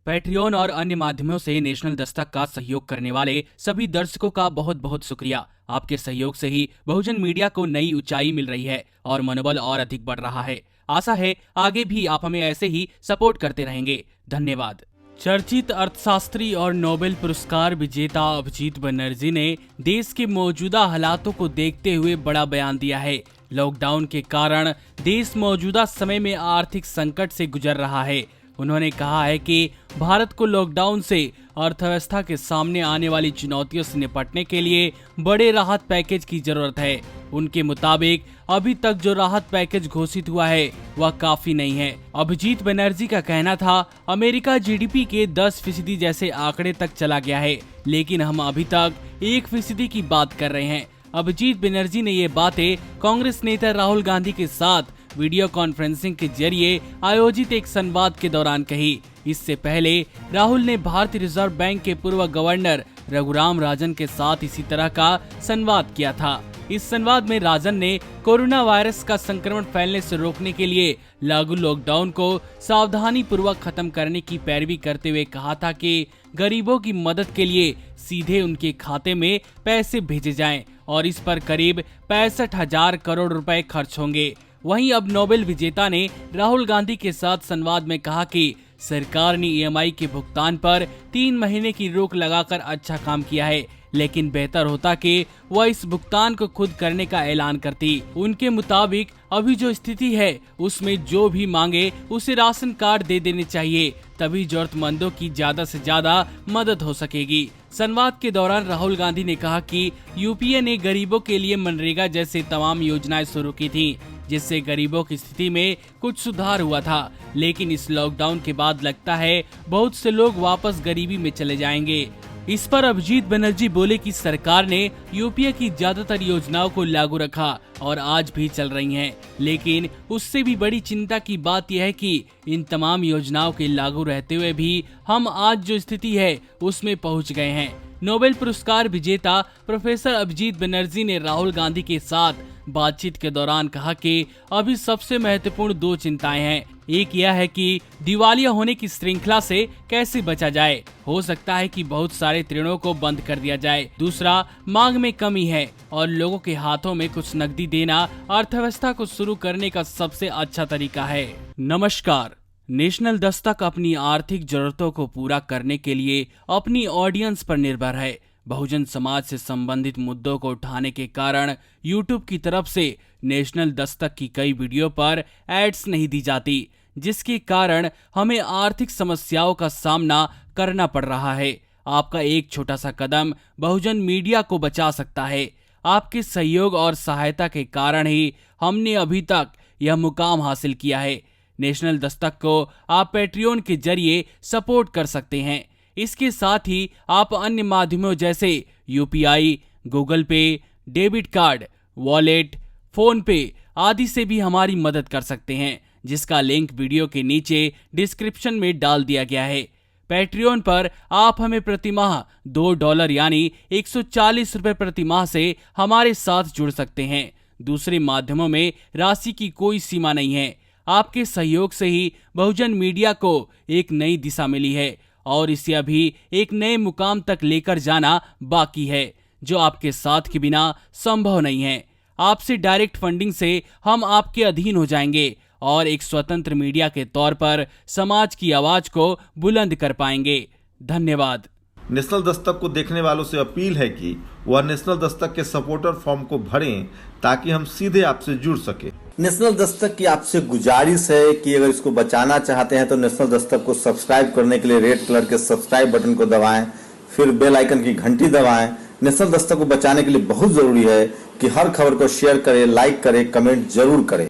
Patreon और अन्य माध्यमों से नेशनल दस्तक का सहयोग करने वाले सभी दर्शकों का बहुत बहुत शुक्रिया। आपके सहयोग से ही बहुजन मीडिया को नई ऊंचाई मिल रही है और मनोबल और अधिक बढ़ रहा है। आशा है आगे भी आप हमें ऐसे ही सपोर्ट करते रहेंगे। धन्यवाद। चर्चित अर्थशास्त्री और नोबेल पुरस्कार विजेता अभिजीत बनर्जी ने देश के मौजूदा हालातों को देखते हुए बड़ा बयान दिया है। लॉकडाउन के कारण देश मौजूदा समय में आर्थिक संकट से गुजर रहा है। उन्होंने कहा है कि भारत को लॉकडाउन से अर्थव्यवस्था के सामने आने वाली चुनौतियों से निपटने के लिए बड़े राहत पैकेज की जरूरत है। उनके मुताबिक अभी तक जो राहत पैकेज घोषित हुआ है वह काफी नहीं है। अभिजीत बनर्जी का कहना था, अमेरिका जीडीपी के 10% जैसे आंकड़े तक चला गया है, लेकिन हम अभी तक 1% की बात कर रहे हैं। अभिजीत बनर्जी ने ये बातें कांग्रेस नेता राहुल गांधी के साथ वीडियो कॉन्फ्रेंसिंग के जरिए आयोजित एक संवाद के दौरान कही। इससे पहले राहुल ने भारतीय रिजर्व बैंक के पूर्व गवर्नर रघुराम राजन के साथ इसी तरह का संवाद किया था। इस संवाद में राजन ने कोरोना वायरस का संक्रमण फैलने से रोकने के लिए लागू लॉकडाउन को सावधानी पूर्वक खत्म करने की पैरवी करते हुए कहा था कि गरीबों की मदद के लिए सीधे उनके खाते में पैसे भेजे जाएं और इस पर करीब 65,000 करोड़ रुपए खर्च होंगे। वहीं अब नोबेल विजेता ने राहुल गांधी के साथ संवाद में कहा कि सरकार ने ईएमआई के भुगतान पर 3 महीने की रोक लगाकर अच्छा काम किया है, लेकिन बेहतर होता कि वह इस भुगतान को खुद करने का ऐलान करती। उनके मुताबिक अभी जो स्थिति है उसमें जो भी मांगे उसे राशन कार्ड दे देने चाहिए, तभी जरूरतमंदों की ज्यादा से ज्यादा मदद हो सकेगी। संवाद के दौरान राहुल गांधी ने कहा कि यूपीए ने गरीबों के लिए मनरेगा जैसे तमाम योजनाएं शुरू की थी, जिससे गरीबों की स्थिति में कुछ सुधार हुआ था, लेकिन इस लॉकडाउन के बाद लगता है बहुत से लोग वापस गरीबी में चले जाएंगे। इस पर अभिजीत बनर्जी बोले कि सरकार ने यूपीए की ज्यादातर योजनाओं को लागू रखा और आज भी चल रही हैं, लेकिन उससे भी बड़ी चिंता की बात यह है कि इन तमाम योजनाओं के लागू रहते हुए भी हम आज जो स्थिति है उसमें पहुंच गए हैं। नोबेल पुरस्कार विजेता प्रोफेसर अभिजीत बनर्जी ने राहुल गांधी के साथ बातचीत के दौरान कहा कि अभी सबसे महत्वपूर्ण 2 चिंताएं हैं। एक यह है कि दिवालिया होने की श्रृंखला से कैसे बचा जाए। हो सकता है कि बहुत सारे ऋणों को बंद कर दिया जाए। दूसरा, मांग में कमी है और लोगों के हाथों में कुछ नकदी देना अर्थव्यवस्था को शुरू करने का सबसे अच्छा तरीका है। नमस्कार। नेशनल दस्तक अपनी आर्थिक जरूरतों को पूरा करने के लिए अपनी ऑडियंस पर निर्भर है। बहुजन समाज से संबंधित मुद्दों को उठाने के कारण YouTube की तरफ से नेशनल दस्तक की कई वीडियो पर एड्स नहीं दी जाती, जिसके कारण हमें आर्थिक समस्याओं का सामना करना पड़ रहा है। आपका एक छोटा सा कदम बहुजन मीडिया को बचा सकता है। आपके सहयोग और सहायता के कारण ही हमने अभी तक यह मुकाम हासिल किया है। नेशनल दस्तक को आप पैट्रियन के जरिए सपोर्ट कर सकते हैं। इसके साथ ही आप अन्य माध्यमों जैसे यूपीआई, गूगल पे, डेबिट कार्ड, वॉलेट, फोन पे आदि से भी हमारी मदद कर सकते हैं, जिसका लिंक वीडियो के नीचे डिस्क्रिप्शन में डाल दिया गया है। पैट्रियन पर आप हमें प्रतिमाह $2 यानी 140 रुपए प्रतिमाह से हमारे साथ जुड़ सकते हैं। दूसरे माध्यमों में राशि की कोई सीमा नहीं है। आपके सहयोग से ही बहुजन मीडिया को एक नई दिशा मिली है और इसे अभी एक नए मुकाम तक लेकर जाना बाकी है, जो आपके साथ के बिना संभव नहीं है। आपसे डायरेक्ट फंडिंग से हम आपके अधीन हो जाएंगे और एक स्वतंत्र मीडिया के तौर पर समाज की आवाज को बुलंद कर पाएंगे। धन्यवाद। नेशनल दस्तक को देखने वालों से अपील है कि वह नेशनल दस्तक के सपोर्टर फॉर्म को भरें ताकि हम सीधे आपसे जुड़ सके। नेशनल दस्तक की आपसे गुजारिश है कि अगर इसको बचाना चाहते हैं तो नेशनल दस्तक को सब्सक्राइब करने के लिए रेड कलर के सब्सक्राइब बटन को दबाएं, फिर बेल आइकन की घंटी दबाएं। नेशनल दस्तक को बचाने के लिए बहुत जरूरी है कि हर खबर को शेयर करें, लाइक करें, कमेंट जरूर करें।